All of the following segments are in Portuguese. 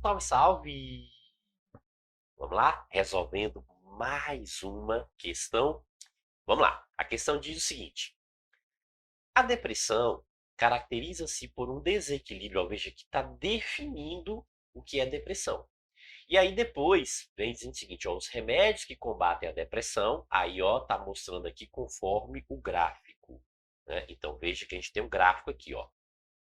Salve, salve! Vamos lá? Resolvendo mais uma questão. Vamos lá. A questão diz o seguinte: a depressão caracteriza-se por um desequilíbrio, ó, veja que está definindo o que é depressão. E aí depois vem dizendo o seguinte, ó, os remédios que combatem a depressão, aí ó, tá mostrando aqui conforme o gráfico, né? Então veja que a gente tem um gráfico aqui, ó.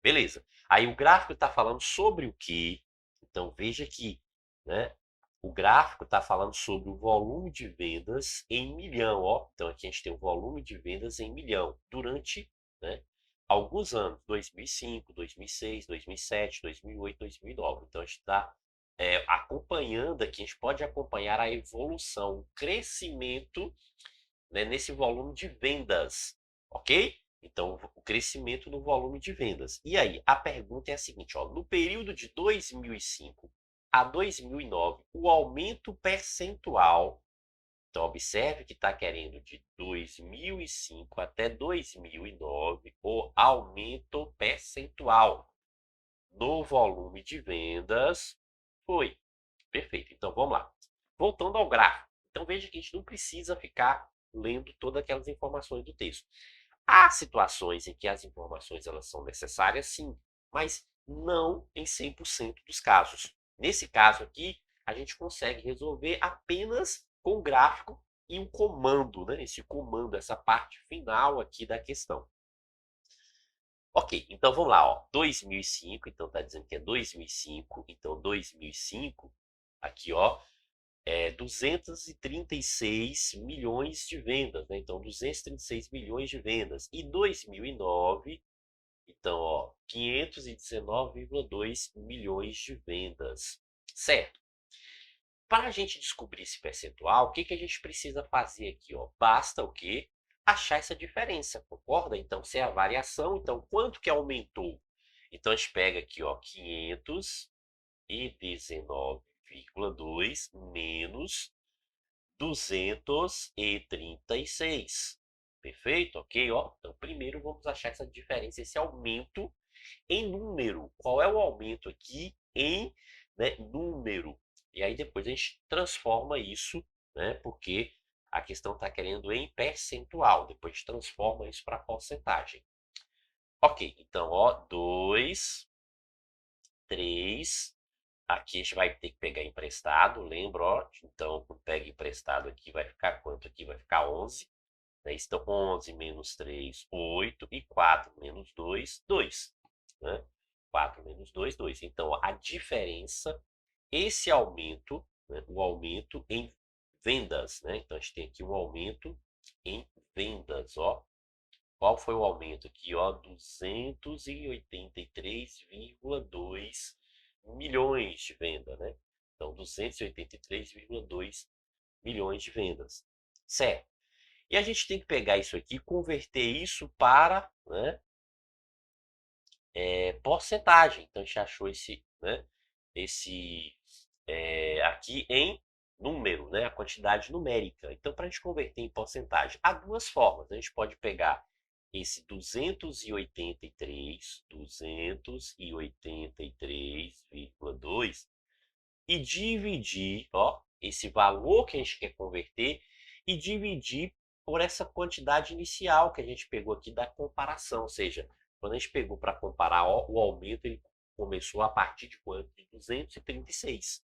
Beleza. Aí o gráfico está falando sobre o quê? Então veja que, né, o gráfico está falando sobre o volume de vendas em milhão, ó. Então aqui a gente tem o volume de vendas em milhão durante, né, alguns anos, 2005, 2006, 2007, 2008, 2009. Então a gente está acompanhando aqui, a gente pode acompanhar a evolução, o crescimento, né, nesse volume de vendas, ok? Então, o crescimento no volume de vendas. E aí, a pergunta é a seguinte, ó, no período de 2005 a 2009, o aumento percentual, então observe que está querendo de 2005 até 2009, o aumento percentual no volume de vendas foi. Perfeito, então vamos lá. Voltando ao gráfico. Então veja que a gente não precisa ficar lendo todas aquelas informações do texto. Há situações em que as informações elas são necessárias, sim, mas não em 100% dos casos. Nesse caso aqui, a gente consegue resolver apenas com o gráfico e um comando, né? Esse comando, essa parte final aqui da questão. Ok, então vamos lá, ó. 2005, então está dizendo que é 2005, então 2005, aqui ó, 236 milhões de vendas, né? Então 236 milhões de vendas. E 2009, então ó, 519,2 milhões de vendas. Certo? Para a gente descobrir esse percentual, o que que a gente precisa fazer aqui, ó? Basta o quê? Achar essa diferença, concorda? Então, se é a variação, então quanto que aumentou? Então, a gente pega aqui, ó, 519,2 menos 236. Perfeito? Ok? Ó, então, primeiro vamos achar essa diferença, esse aumento em número. Qual é o aumento aqui em, né, número? E aí depois a gente transforma isso, né, porque a questão está querendo em percentual. Depois a gente transforma isso para porcentagem. Ok, então, ó, 2, 3. Aqui a gente vai ter que pegar emprestado, lembra, ó. Então, pega emprestado aqui, vai ficar quanto aqui? Vai ficar 11. Né? Então, 11 menos 3, 8. E 4 menos 2, 2. Né? 4 menos 2, 2. Então, a diferença, esse aumento, né? O aumento em vendas. Né? Então, a gente tem aqui um aumento em vendas. Ó. Qual foi o aumento aqui? Ó, 283,2 milhões de venda, né? Então, 283,2 milhões de vendas. Certo. E a gente tem que pegar isso aqui e converter isso para, né, porcentagem. Então, a gente achou esse, né, aqui em número, né, a quantidade numérica. Então, para a gente converter em porcentagem, há duas formas. A gente pode pegar esse 283,2 e dividir, ó, esse valor que a gente quer converter e dividir por essa quantidade inicial que a gente pegou aqui da comparação. Ou seja, quando a gente pegou para comparar, ó, o aumento ele começou a partir de quanto? De 236.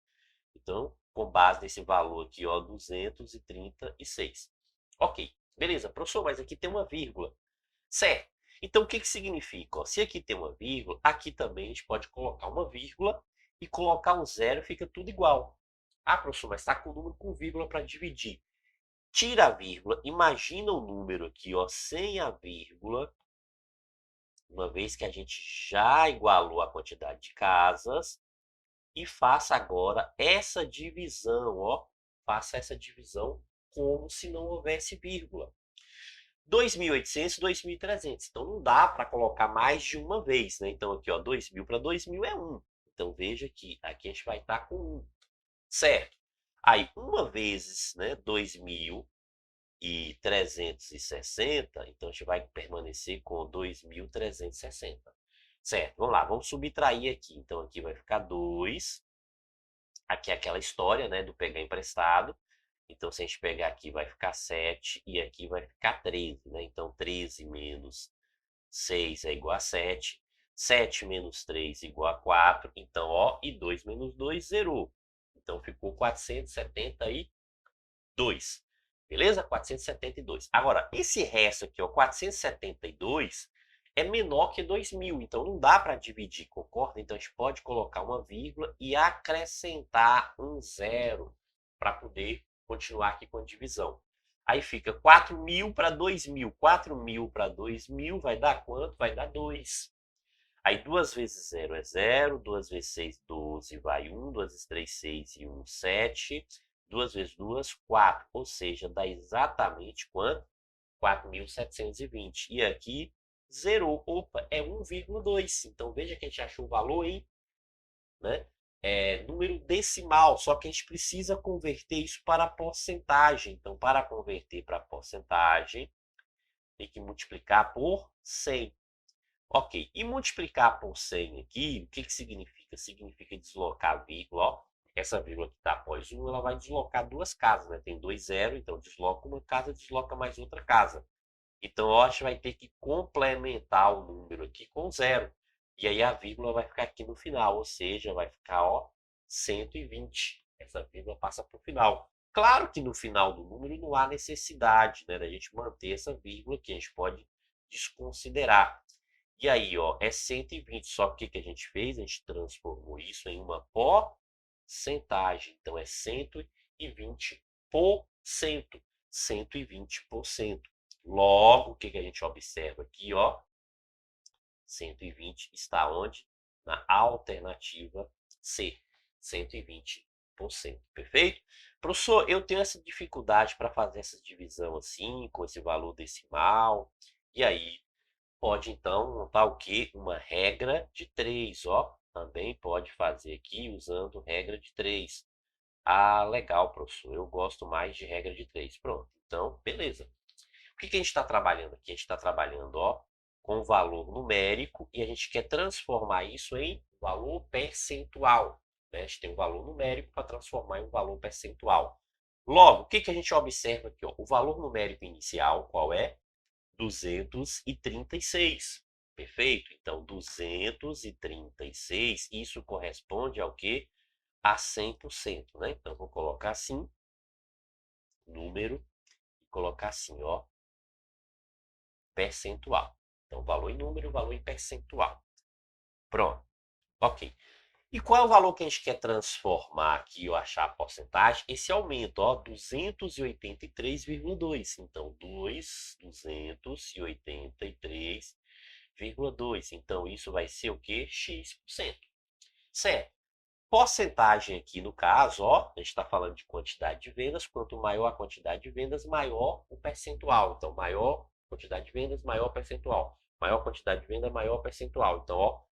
Então, com base nesse valor aqui, ó, 236. Ok, beleza, professor, mas aqui tem uma vírgula. Certo. Então, o que que significa? Ó, se aqui tem uma vírgula, aqui também a gente pode colocar uma vírgula e colocar um zero, fica tudo igual. Ah, professor, mas está com o número com vírgula para dividir. Tira a vírgula, imagina o número aqui, ó, sem a vírgula, uma vez que a gente já igualou a quantidade de casas, e faça agora essa divisão, ó, faça essa divisão como se não houvesse vírgula. 2.800, 2.300. Então não dá para colocar mais de uma vez, né? Então aqui, ó, 2.000 para 2.000 é 1. Então veja que aqui a gente vai estar com 1, certo? Aí, uma vezes, né, 2.360, então a gente vai permanecer com 2.360. Certo, vamos lá, vamos subtrair aqui. Então aqui vai ficar 2, Aqui é aquela história, né, do pegar emprestado. Então, se a gente pegar aqui, vai ficar 7 e aqui vai ficar 13, né? Então, 13 menos 6 é igual a 7. 7 menos 3 é igual a 4. Então, ó, e 2 menos 2 zerou. Então, ficou 472. Beleza? 472. Agora, esse resto aqui, ó, 472, é menor que 2.000. Então, não dá para dividir, concorda? Então, a gente pode colocar uma vírgula e acrescentar um zero para poder continuar aqui com a divisão. Aí fica 4.000 para 2.000. 4.000 para 2.000 vai dar quanto? Vai dar 2. Aí 2 vezes 0 é 0, 2 vezes 6, 12, vai 1, 2 vezes 3, 6 e 1, 7. 2 vezes 2, 4. Ou seja, dá exatamente quanto? 4.720. E aqui zerou. Opa, é 1,2. Então veja que a gente achou o valor em, né, número decimal. Só que a gente precisa converter isso para porcentagem. Então, para converter para porcentagem, tem que multiplicar por 100. Ok, e multiplicar por 100 aqui, o que que significa? Significa deslocar a vírgula, ó. Essa vírgula que está após 1, ela vai deslocar duas casas, né? Tem 2 zero, então desloca uma casa, desloca mais outra casa. Então, ó, a gente vai ter que complementar o número aqui com 0. E aí a vírgula vai ficar aqui no final, ou seja, vai ficar, ó, 120. Essa vírgula passa para o final. Claro que no final do número não há necessidade, né, da gente manter essa vírgula que a gente pode desconsiderar. E aí, ó, é 120. Só que o que a gente fez? A gente transformou isso em uma porcentagem. Então, é 120%. 120%. Logo, o que que a gente observa aqui, ó? 120 está onde? Na alternativa C. 120%. Perfeito? Professor, eu tenho essa dificuldade para fazer essa divisão assim, com esse valor decimal. E aí, pode então montar o quê? Uma regra de 3, ó. Também pode fazer aqui usando regra de 3. Ah, legal, professor. Eu gosto mais de regra de 3. Pronto. Então, beleza. O que que a gente está trabalhando aqui? A gente está trabalhando, ó, com valor numérico e a gente quer transformar isso em valor percentual, né? A gente tem um valor numérico para transformar em um valor percentual. Logo, o que que a gente observa aqui, ó? O valor numérico inicial, qual é? 236. Perfeito? Então, 236, isso corresponde ao quê? A 100%, né? Então, vou colocar assim, número, e colocar assim, ó, percentual. Então, valor em número, valor em percentual. Pronto. Ok. E qual é o valor que a gente quer transformar aqui, ou achar a porcentagem? Esse aumento, ó, 283,2. Então, 283,2. Então, isso vai ser o quê? X%. Certo. Porcentagem aqui, no caso, ó, a gente está falando de quantidade de vendas. Quanto maior a quantidade de vendas, maior o percentual. Então, maior quantidade de vendas, maior percentual. Maior quantidade de venda, maior percentual. Então, ó,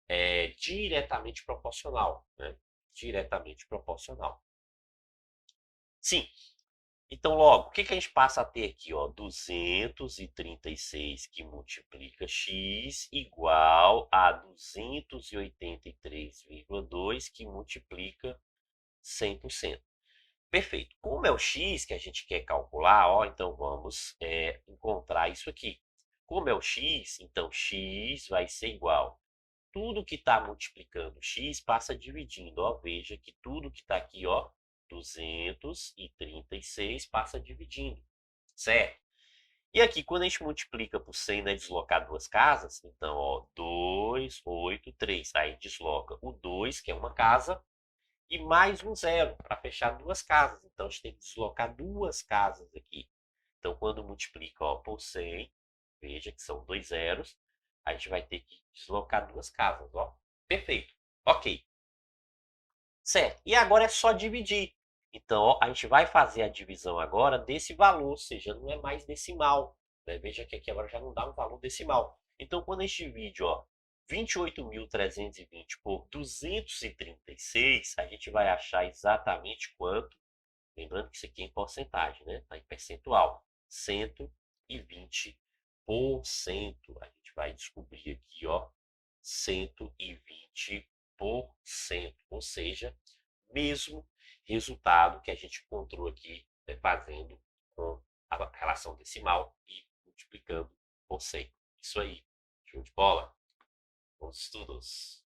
é diretamente proporcional, né? Diretamente proporcional. Sim. Então, logo, o que que a gente passa a ter aqui, ó? 236 que multiplica x igual a 283,2 que multiplica 100%. Perfeito. Como é o x que a gente quer calcular, ó, então vamos encontrar isso aqui. Como é o x, então x vai ser igual. Tudo que está multiplicando x passa dividindo. Ó, veja que tudo que está aqui, ó, 236 passa dividindo, certo? E aqui, quando a gente multiplica por 100, né, deslocar duas casas, então, ó, 2, 8, 3. Aí desloca o 2, que é uma casa, e mais um zero para fechar duas casas. Então, a gente tem que deslocar duas casas aqui. Então, quando multiplica, ó, por 100, veja que são dois zeros, a gente vai ter que deslocar duas casas, ó. Perfeito. Ok. Certo. E agora é só dividir. Então, ó, a gente vai fazer a divisão agora desse valor, ou seja, não é mais decimal, né? Veja que aqui agora já não dá um valor decimal. Então, quando a gente divide, ó, 28.320 por 236, a gente vai achar exatamente quanto. Lembrando que isso aqui é em porcentagem, né? Está em percentual. 120%. A gente vai descobrir aqui, ó, 120%. Ou seja, mesmo resultado que a gente encontrou aqui, fazendo com a relação decimal e multiplicando por 100. Isso aí. Show de bola. Bons estudos.